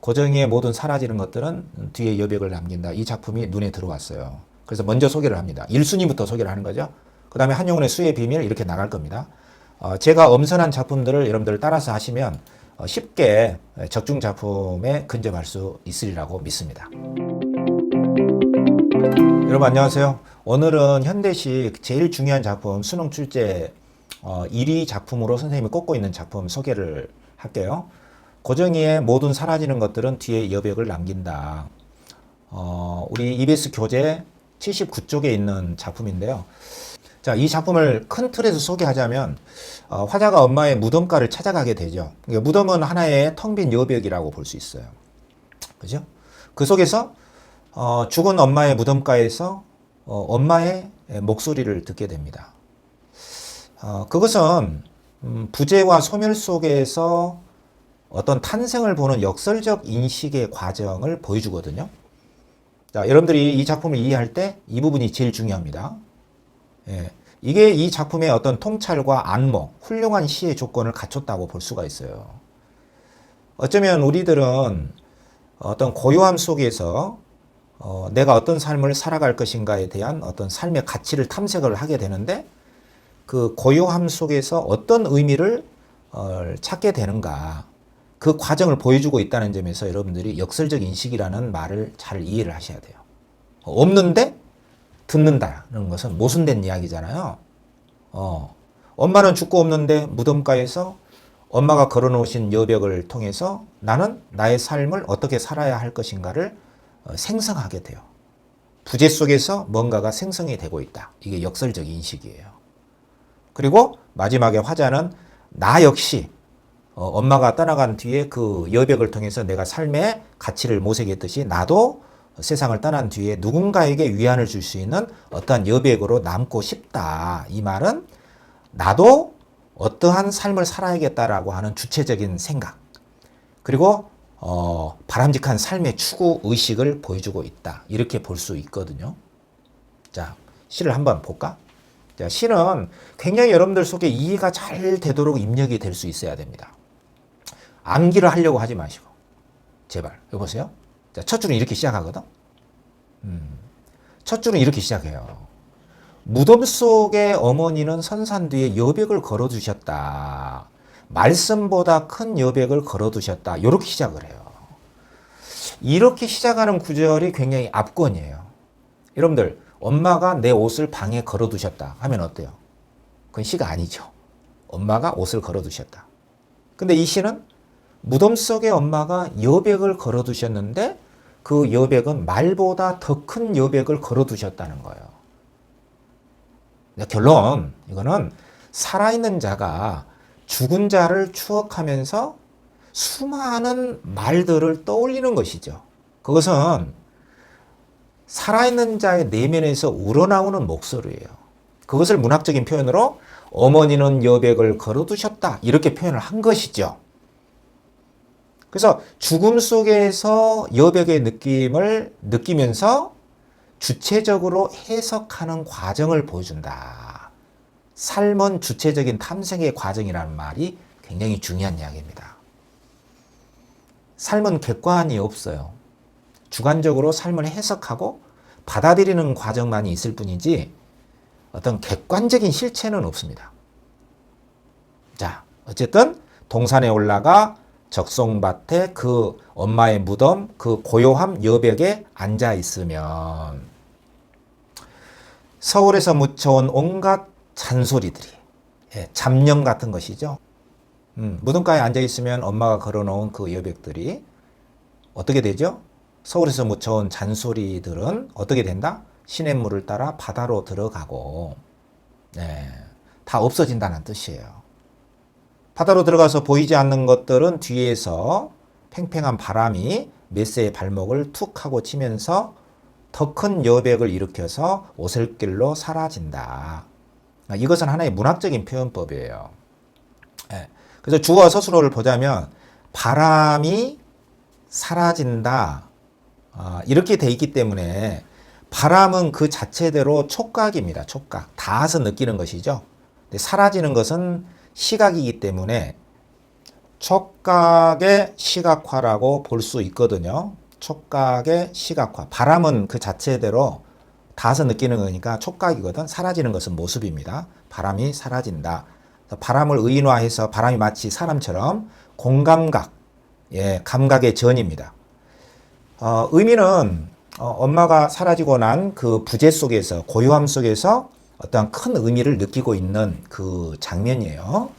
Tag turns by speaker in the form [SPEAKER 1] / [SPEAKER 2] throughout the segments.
[SPEAKER 1] 고정이의 모든 사라지는 것들은 뒤에 여백을 남긴다. 이 작품이 눈에 들어왔어요. 그래서 먼저 소개를 합니다. 1순위부터 소개를 하는 거죠. 그 다음에 한용운의 수의 비밀 이렇게 나갈 겁니다. 제가 엄선한 작품들을 여러분들 따라서 하시면 쉽게 적중 작품에 근접할 수 있으리라고 믿습니다. 여러분 안녕하세요. 오늘은 현대식 제일 중요한 작품 수능 출제 1위 작품으로 선생님이 꼽고 있는 작품 소개를 할게요. 고정이의 모든 사라지는 것들은 뒤에 여백을 남긴다. 우리 EBS 교재 79쪽에 있는 작품인데요. 자, 이 작품을 큰 틀에서 소개하자면 화자가 엄마의 무덤가를 찾아가게 되죠. 그러니까 무덤은 하나의 텅 빈 여백이라고 볼 수 있어요. 그죠? 그 속에서 죽은 엄마의 무덤가에서 엄마의 목소리를 듣게 됩니다. 그것은 부재와 소멸 속에서 어떤 탄생을 보는 역설적 인식의 과정을 보여주거든요. 자, 여러분들이 이 작품을 이해할 때 이 부분이 제일 중요합니다. 예, 이게 이 작품의 어떤 통찰과 안목, 훌륭한 시의 조건을 갖췄다고 볼 수가 있어요. 어쩌면 우리들은 어떤 고요함 속에서 내가 어떤 삶을 살아갈 것인가에 대한 어떤 삶의 가치를 탐색을 하게 되는데 그 고요함 속에서 어떤 의미를 찾게 되는가 그 과정을 보여주고 있다는 점에서 여러분들이 역설적 인식이라는 말을 잘 이해를 하셔야 돼요. 없는데 듣는다는 것은 모순된 이야기잖아요. 엄마는 죽고 없는데 무덤가에서 엄마가 걸어놓으신 여백을 통해서 나는 나의 삶을 어떻게 살아야 할 것인가를 생성하게 돼요. 부재 속에서 뭔가가 생성이 되고 있다. 이게 역설적 인식이에요. 그리고 마지막에 화자는 나 역시 엄마가 떠나간 뒤에 그 여백을 통해서 내가 삶의 가치를 모색했듯이 나도 세상을 떠난 뒤에 누군가에게 위안을 줄 수 있는 어떠한 여백으로 남고 싶다. 이 말은 나도 어떠한 삶을 살아야겠다라고 하는 주체적인 생각 그리고 바람직한 삶의 추구 의식을 보여주고 있다. 이렇게 볼 수 있거든요. 자, 시를 한번 볼까? 자, 시는 굉장히 여러분들 속에 이해가 잘 되도록 입력이 될 수 있어야 됩니다. 암기를 하려고 하지 마시고 제발 여보세요. 자, 첫 줄은 이렇게 시작하거든. 첫 줄은 이렇게 시작해요. 무덤 속에 어머니는 선산 뒤에 여백을 걸어두셨다. 말씀보다 큰 여백을 걸어두셨다. 이렇게 시작을 해요. 이렇게 시작하는 구절이 굉장히 압권이에요. 여러분들 엄마가 내 옷을 방에 걸어두셨다 하면 어때요? 그건 시가 아니죠. 엄마가 옷을 걸어두셨다. 근데 이 시는 무덤 속에 엄마가 여백을 걸어두셨는데 그 여백은 말보다 더 큰 여백을 걸어두셨다는 거예요. 결론, 이거는 살아있는 자가 죽은 자를 추억하면서 수많은 말들을 떠올리는 것이죠. 그것은 살아있는 자의 내면에서 우러나오는 목소리예요. 그것을 문학적인 표현으로 어머니는 여백을 걸어두셨다 이렇게 표현을 한 것이죠. 그래서 죽음 속에서 여백의 느낌을 느끼면서 주체적으로 해석하는 과정을 보여준다. 삶은 주체적인 탐색의 과정이라는 말이 굉장히 중요한 이야기입니다. 삶은 객관이 없어요. 주관적으로 삶을 해석하고 받아들이는 과정만이 있을 뿐이지 어떤 객관적인 실체는 없습니다. 자, 어쨌든 동산에 올라가 적송밭에 그 엄마의 무덤, 그 고요함 여백에 앉아 있으면 서울에서 묻혀온 온갖 잔소리들이 잡념 같은 것이죠. 무덤가에 앉아 있으면 엄마가 걸어놓은 그 여백들이 어떻게 되죠? 서울에서 묻혀온 잔소리들은 어떻게 된다? 시냇물을 따라 바다로 들어가고 다 없어진다는 뜻이에요. 바다로 들어가서 보이지 않는 것들은 뒤에서 팽팽한 바람이 메스의 발목을 툭 하고 치면서 더 큰 여백을 일으켜서 오솔길로 사라진다. 이것은 하나의 문학적인 표현법이에요. 그래서 주어와 서술어를 보자면 바람이 사라진다. 이렇게 돼 있기 때문에 바람은 그 자체대로 촉각입니다. 촉각. 닿아서 느끼는 것이죠. 근데 사라지는 것은 시각이기 때문에 촉각의 시각화라고 볼 수 있거든요. 촉각의 시각화. 바람은 그 자체대로 닿아서 느끼는 거니까 촉각이거든. 사라지는 것은 모습입니다. 바람이 사라진다. 바람을 의인화해서 바람이 마치 사람처럼 공감각, 감각의 전입니다. 의미는 엄마가 사라지고 난 그 부재 속에서, 고요함 속에서 어떤 큰 의미를 느끼고 있는 그 장면이에요.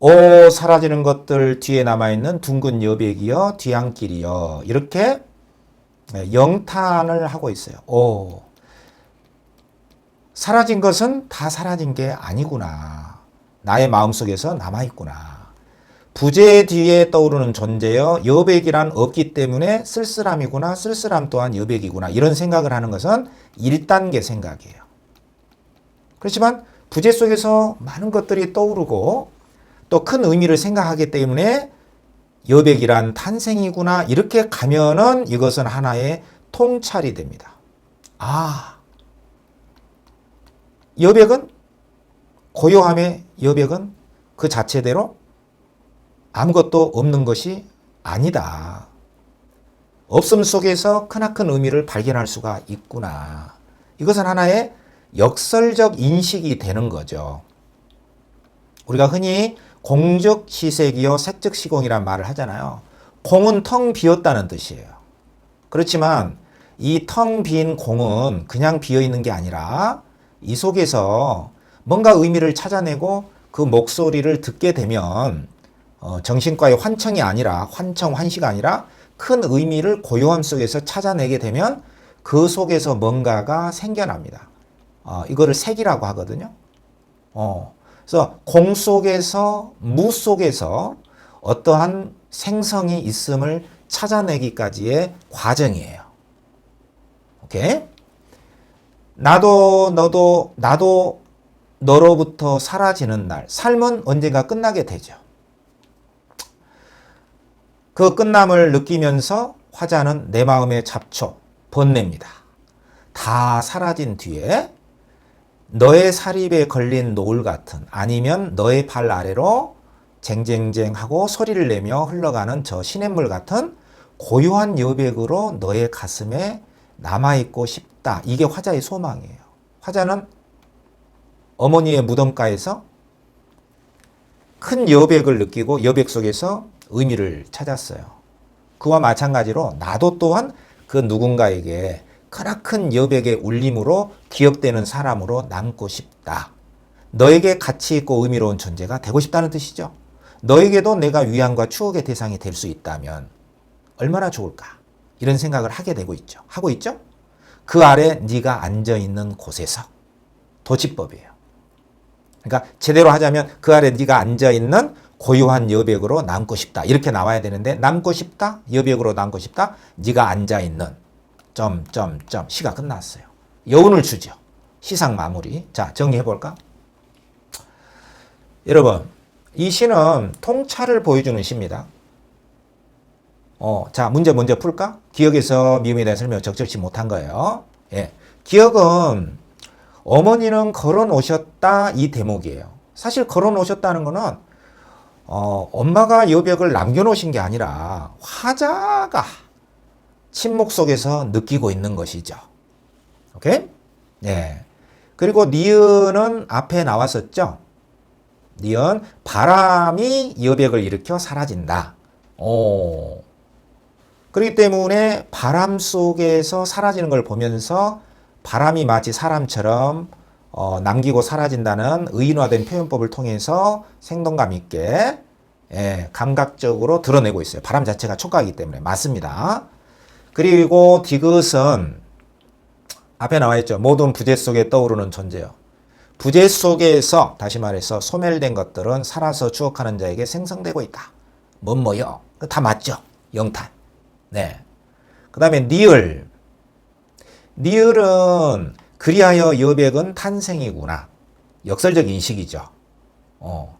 [SPEAKER 1] 오 사라지는 것들 뒤에 남아있는 둥근 여백이여 뒤안길이여 이렇게 영탄을 하고 있어요. 오 사라진 것은 다 사라진 게 아니구나. 나의 마음속에서 남아있구나. 부재 뒤에 떠오르는 존재여 여백이란 없기 때문에 쓸쓸함이구나. 쓸쓸함 또한 여백이구나. 이런 생각을 하는 것은 1단계 생각이에요. 그렇지만 부재 속에서 많은 것들이 떠오르고 또 큰 의미를 생각하기 때문에 여백이란 탄생이구나. 이렇게 가면은 이것은 하나의 통찰이 됩니다. 여백은 고요함의 여백은 그 자체대로 아무것도 없는 것이 아니다. 없음 속에서 크나큰 의미를 발견할 수가 있구나. 이것은 하나의 역설적 인식이 되는 거죠. 우리가 흔히 공적 시색이요 색적 시공이란 말을 하잖아요. 공은 텅 비었다는 뜻이에요. 그렇지만 이 텅 빈 공은 그냥 비어 있는 게 아니라 이 속에서 뭔가 의미를 찾아내고 그 목소리를 듣게 되면 정신과의 환청이 아니라 환시가 아니라 큰 의미를 고요함 속에서 찾아내게 되면 그 속에서 뭔가가 생겨납니다. 이거를 색이라고 하거든요. 그래서 공 속에서 무 속에서 어떠한 생성이 있음을 찾아내기까지의 과정이에요. 오케이? 나도 너로부터 사라지는 날. 삶은 언젠가 끝나게 되죠. 그 끝남을 느끼면서 화자는 내 마음의 잡초, 번뇌입니다. 다 사라진 뒤에 너의 사립에 걸린 노을 같은 아니면 너의 발 아래로 쟁쟁쟁하고 소리를 내며 흘러가는 저 시냇물 같은 고요한 여백으로 너의 가슴에 남아있고 싶다. 이게 화자의 소망이에요. 화자는 어머니의 무덤가에서 큰 여백을 느끼고 여백 속에서 의미를 찾았어요. 그와 마찬가지로 나도 또한 그 누군가에게 크나큰 여백의 울림으로 기억되는 사람으로 남고 싶다. 너에게 가치 있고 의미로운 존재가 되고 싶다는 뜻이죠. 너에게도 내가 위안과 추억의 대상이 될 수 있다면 얼마나 좋을까? 이런 생각을 하게 되고 있죠. 하고 있죠? 그 아래 네가 앉아있는 곳에서 도치법이에요. 그러니까 제대로 하자면 그 아래 네가 앉아있는 고요한 여백으로 남고 싶다. 이렇게 나와야 되는데 남고 싶다? 여백으로 남고 싶다? 네가 앉아있는 시가 끝났어요. 여운을 주죠. 시상 마무리. 자, 정리해볼까? 여러분, 이 시는 통찰을 보여주는 시입니다. 자, 문제 먼저 풀까? 기억에서 미움에 대한 설명을 적절치 못한 거예요. 기억은 어머니는 걸어 놓으셨다 이 대목이에요. 사실 걸어 놓으셨다는 거는 엄마가 여백을 남겨놓으신 게 아니라 화자가 침묵 속에서 느끼고 있는 것이죠. 오케이? 네. 그리고 니은은 앞에 나왔었죠. 니은 바람이 여백을 일으켜 사라진다. 그렇기 때문에 바람 속에서 사라지는 걸 보면서 바람이 마치 사람처럼 남기고 사라진다는 의인화된 표현법을 통해서 생동감 있게 감각적으로 드러내고 있어요. 바람 자체가 촉각이기 때문에. 맞습니다. 그리고 디귿은 앞에 나와 있죠. 모든 부재 속에 떠오르는 존재요. 부재 속에서 다시 말해서 소멸된 것들은 살아서 추억하는 자에게 생성되고 있다. 뭐요? 다 맞죠? 영탄. 네. 그 다음에 니을. 니을은 그리하여 여백은 탄생이구나. 역설적 인식이죠.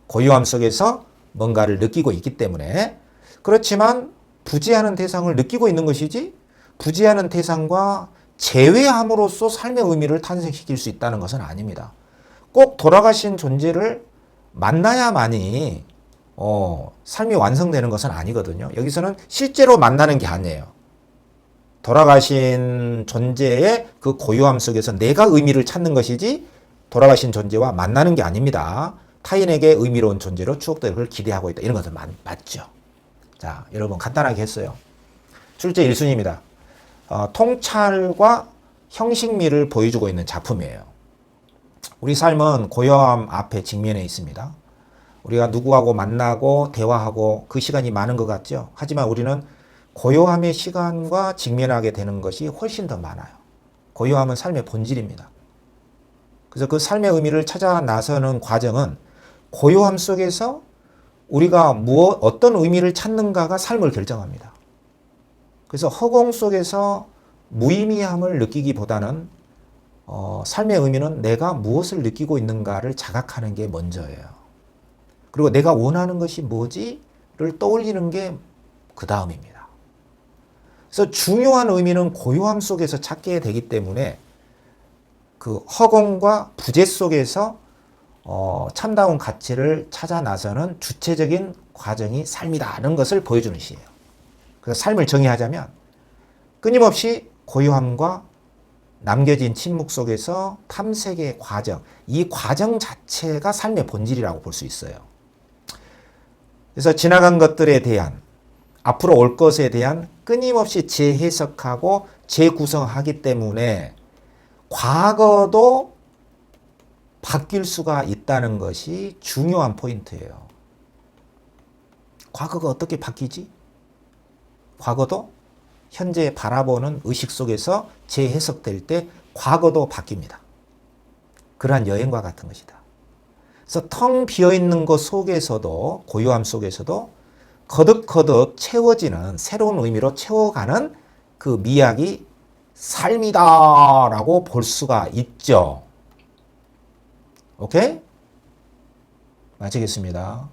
[SPEAKER 1] 고요함 속에서 뭔가를 느끼고 있기 때문에. 그렇지만 부재하는 대상을 느끼고 있는 것이지 부재하는 대상과 제외함으로써 삶의 의미를 탄생시킬 수 있다는 것은 아닙니다. 꼭 돌아가신 존재를 만나야만이 삶이 완성되는 것은 아니거든요. 여기서는 실제로 만나는 게 아니에요. 돌아가신 존재의 그 고요함 속에서 내가 의미를 찾는 것이지 돌아가신 존재와 만나는 게 아닙니다. 타인에게 의미로운 존재로 추억될 걸 기대하고 있다. 이런 것은 맞죠. 자, 여러분 간단하게 했어요. 출제 1순위입니다. 통찰과 형식미를 보여주고 있는 작품이에요. 우리 삶은 고요함 앞에 직면해 있습니다. 우리가 누구하고 만나고 대화하고 그 시간이 많은 것 같죠. 하지만 우리는 고요함의 시간과 직면하게 되는 것이 훨씬 더 많아요. 고요함은 삶의 본질입니다. 그래서 그 삶의 의미를 찾아 나서는 과정은 고요함 속에서 우리가 어떤 의미를 찾는가가 삶을 결정합니다. 그래서 허공 속에서 무의미함을 느끼기보다는 삶의 의미는 내가 무엇을 느끼고 있는가를 자각하는 게 먼저예요. 그리고 내가 원하는 것이 뭐지를 떠올리는 게 그 다음입니다. 그래서 중요한 의미는 고요함 속에서 찾게 되기 때문에 그 허공과 부재 속에서 참다운 가치를 찾아 나서는 주체적인 과정이 삶이다는 것을 보여주는 시예요. 그래서 삶을 정의하자면 끊임없이 고요함과 남겨진 침묵 속에서 탐색의 과정, 이 과정 자체가 삶의 본질이라고 볼 수 있어요. 그래서 지나간 것들에 대한, 앞으로 올 것에 대한 끊임없이 재해석하고 재구성하기 때문에 과거도 바뀔 수가 있다는 것이 중요한 포인트예요. 과거가 어떻게 바뀌지? 과거도 현재 바라보는 의식 속에서 재해석될 때 과거도 바뀝니다. 그러한 여행과 같은 것이다. 그래서 텅 비어있는 것 속에서도, 고요함 속에서도 거듭거듭 채워지는 새로운 의미로 채워가는 그 미학이 삶이다라고 볼 수가 있죠. 오케이? 마치겠습니다.